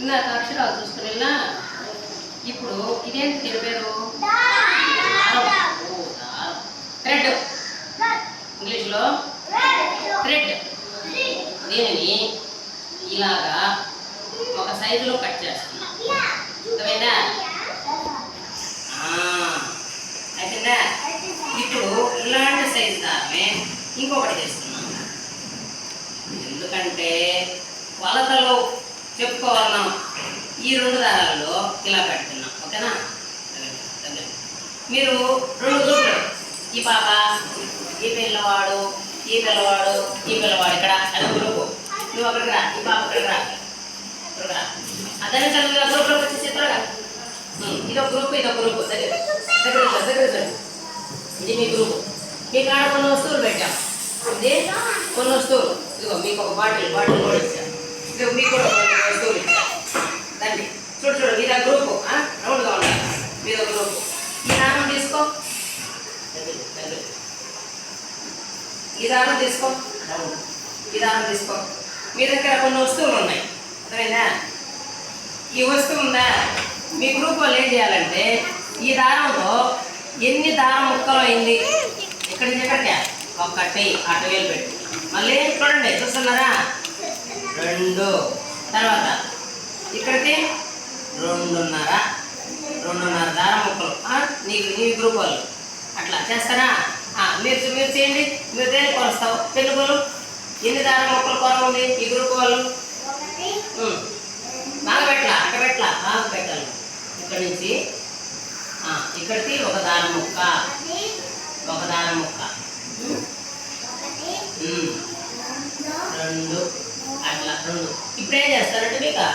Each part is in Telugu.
ఇందాక అక్షరాలు చూసుకుని ఇప్పుడు ఇదేంటి దీని పేరు థ్రెడ్, ఇంగ్లీష్లో థ్రెడ్. దీనిని ఇలాగా ఒక సైజులో కట్ చేస్తున్నా, అర్థమైందా? అయిపోయిందా? ఇప్పుడు ఇలాంటి సైజు దాన్ని ఇంకొకటి చేస్తున్నాం, ఎందుకంటే కొలతలు చెప్పుకోవాలన్నాం. ఈ 2 దారాల్లో ఇలా పెడుతున్నాం, ఓకేనా? మీరు 2 గ్రూపులు, ఈ పాప, ఈ పిల్లవాడు, ఈ పిల్లవాడు, ఈ పిల్లవాడు, ఇక్కడ అది గ్రూపు. నువ్వు అక్కడికి రా, ఈ పాప అక్కడికి రా, ఇక్కడికి రా. అదే చదువుగా గ్రూప్లోకి వచ్చేసి త్వరగా. ఇదొక గ్రూప్, ఇదొక గ్రూప్. దగ్గర దగ్గర ఇది మీ గ్రూపు. మీకు ఆడ కొన్ని వస్తువులు పెట్టాం, ఇది కొన్ని వస్తువులు. ఇదిగో మీకు ఒక బాటిల్ కూడా ఇచ్చాం, ఇదిగో మీకు కూడా కొన్ని వస్తువులు ఇచ్చాం. రండి, చూడు ఇది గ్రూపు, రౌండ్గా ఉండాలి. మీద గ్రూపు. ఈ దారం తీసుకో, ఈ దారం తీసుకో, ఈ దారం తీసుకో. మీ దగ్గర కొన్ని వస్తువులు ఉన్నాయి, అర్థమైందా? ఈ వస్తువు ఉందా? మీ గ్రూప్ వాళ్ళు ఏం చేయాలంటే ఈ దారంతో ఎన్ని దారం ముక్కలు అయింది, ఇక్కడి నుంచి ఎక్కడికి 1 అటు వేలు పెట్టి మళ్ళీ చూడండి, చూస్తున్నారా? 2, తర్వాత ఇక్కడికి 2.5 దారం ముక్కలు. నీ గ్రూప్ వాళ్ళు అట్లా చేస్తారా? మీరు చేయండి. మీరు దేనికి కొలుస్తావు? పెళ్ళిగోలు ఎన్ని దారం ముక్కలు కొర ఉంది ఈ గ్రూప్ వాళ్ళు? బాగా పెట్టలా, అట్ట పెట్టలా, బాగా పెట్టాలి. ఇక్కడి నుంచి ఇక్కడికి 1 దారం ముక్క, 1 దారం ముక్క, 2 అట్లా 2. ఇప్పుడు ఏం చేస్తారంటే మీకు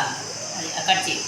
కట్ చేయి.